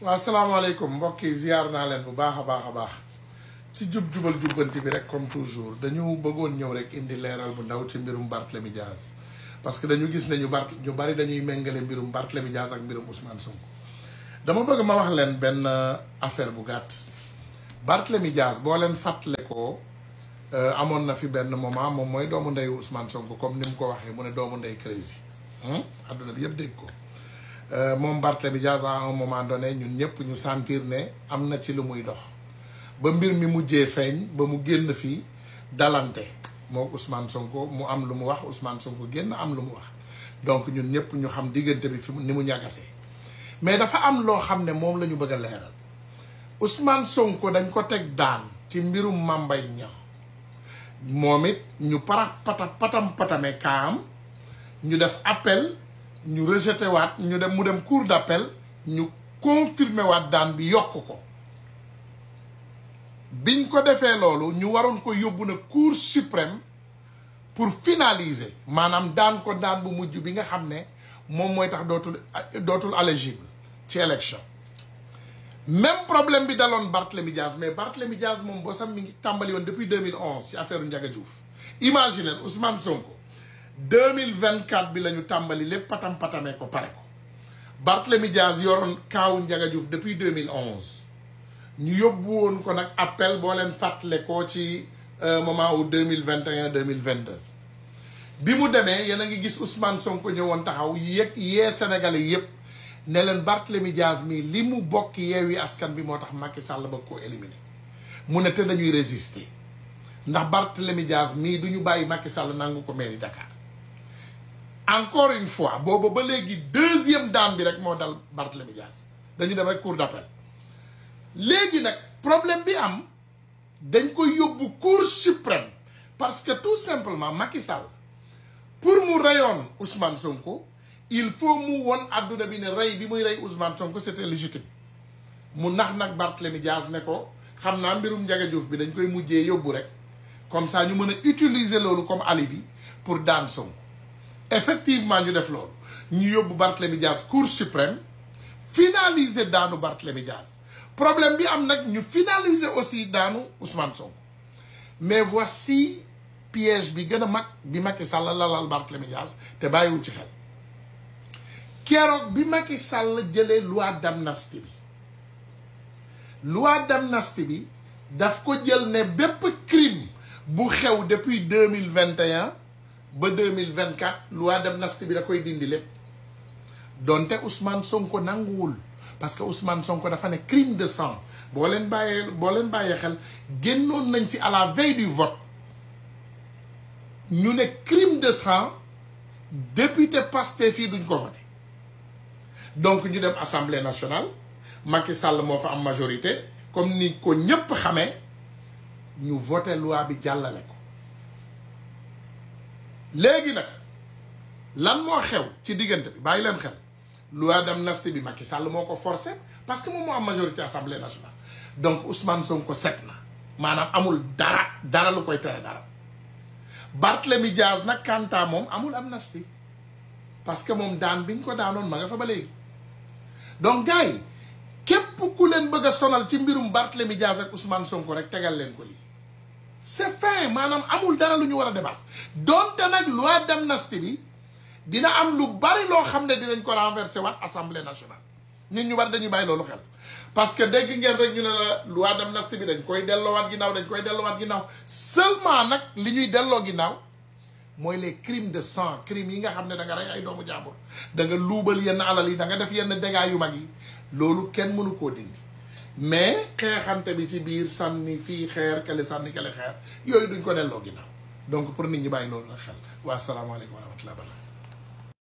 waaw asalaamaaleykum mbokk yi ziar naa leen bu baax a baax ci jubal jubbanti bi rek comme toujours dañu bëggoon ñëw rek indi leeral bu ndaw ci mbirum Barthélémy Dias parce que dañu gis ne ñu bari dañuy méngale mbirum Barthélémy Dias ak mbirum Ousmane Sonko. dama bëgg ma wax leen benn affaire bu gàtt Barthélémy Dias boo leen fàttale ko amoon na fi benn moment moom mooy doomu ndeyu Ousmane Sonko comme ni mu ko waxee mu ne doomu ndey crazy adduna bi yëpp dégg ko. moom Barthélémy Dias à un moment donné ñun ñëpp ñu sentir ne am na ci lu muy dox ba mbir mi mujjee feeñ ba mu génn fii dalante moo Ousmane Sonko mu am lu mu wax Ousmane Sonko génn am lu mu wax donc ñun ñëpp ñu xam diggante bi fi ni mu ñagasee mais dafa am loo xam ne moom la ñu bëgg a leeral Ousmane Sonko dañ ko teg daan ci mbirum Mame Mbaye Niang moom it ñu patame kaam ñu def appel ñu rejeté waat ñu dem mu dem cour d'appel ñu confirmé waat daan bi yokk ko biñ ko defee loolu ñu waroon ko yóbbu na cour suprême pour finaliser maanaam daan ko daan bu mujj bi nga xam ne moom mooy tax dootul éligible ci élection même problème bi daloon Barthélémy Dias mais Barthélémy Dias moom boo sax mi ngi tàmbali woon depuis 2011 ci affaire Ndiaga Diouf imaginez Ousmane Sonko 2024 bi la ñu tàmbali lépp patamee ko pare ko Barthélémy Dias yoroon kaawu Ndiaga Diouf depuis 2011 ñu yóbbu woon ko nag appel boo leen fàttale ko ci moment wu 2021 2022 bi mu demee yéen a ngi gis Ousmane Sonko ñëwoon taxaw yee Sénégalais yépp ne leen Barthélémy Dias mii li mu bokk Yewwi Askan bi moo tax Macky Sall bëgg koo éliminer mu ne te dañuy résister ndax Barthélémy Dias mii du ñu bàyyi Macky Sall nangu ko mairie Dakar encore une fois boobu ba léegi deuxième daan bi rek moo dal Barthélémy Dias dañu dem rek cour d'appel léegi nag problème bi am dañ koy yóbbu cour suprême parce que tout simplement Macky Sall pour mu reyoon Ousmane Sonko il faut mu won adduna bi ne rey bi muy rey Ousmane Sonko c'était légitime mu nax nag Barthélémy Dias ne ko xam naa mbirum Ndiaga Diouf bi dañ koy mujjee yóbbu rek comme ça ñu mën a utiliser loolu comme alibi pour daan Sonko effectivement ñu def loolu ñu yóbbu Barthélémy Dias cour suprême finaliser daanu Barthélémy Dias problème bi am nag ñu finaliser aussi daanu Ousmane Sonko mais voici piège bi gën a mag bi Macky Sall lalal Barthélémy Dias te bàyyiwu ci xel keroog bi Macky Sall jëlee loi d'amnistie bi daf ko jël ne bépp crime bu xew depuis 2021 ba 2024 loi d'amnistie bi da koy dindi lépp donte Ousmane Sonko nanguwul parce que Ousmane Sonko dafa ne crime de sang boo leen bàyyee xel génnoon nañ fi à la veille du vote ñu ne crime de sang député Pastef fii duñ ko voté donc ñu dem assemblée nationale Macky Sall moo fa am majorité comme ni ko ñépp xamee ñu voté loi bi jàllale ko léegi nag lan moo xew ci diggante bi bàyyi leen xel loi d'amnistie bi Macky Sall moo ko forcé parce que moom moo am majorité assemblée nationale donc Ousmane Sonko set na maanaam amul dara lu koy tere dara Barthélémy Dias nag kanta moom amul amnistie parce que moom daan biñ ko daanoon ma nga fa ba léegi donc gars yi képp ku leen bëgg a sonal ci mbirum Barthélémy Dias ak Ousmane Sonko rek tegal leen ko lii c'est fin maanaam amul dara lu ñu war a débattre donte nag loi d'amnistie bi dina am lu bari loo xam ne dinañ ko renverser waat assemblée nationale ñun ñu bari dañuy bàyyi loolu xel parce que dégg ngeen rek ñu ne la loi d'amnistie bi dañ koy delloowaat ginnaaw seulement nag li ñuy delloo ginnaaw mooy les crimes de sang crimes yi nga xam ne da nga rey ay doomu jàmbur da nga luubal yenn alal yi da nga def yenn dégâts yu mag yi loolu kenn mënu koo dindi mais xeexante bi ci biir sànni fii xeer kale sànni kale xeer yooyu duñ ko delloo ginnaaw donc pour nit ñi bàyyi loolu nag xel waa asalaamaaleykum wa rahmatulah.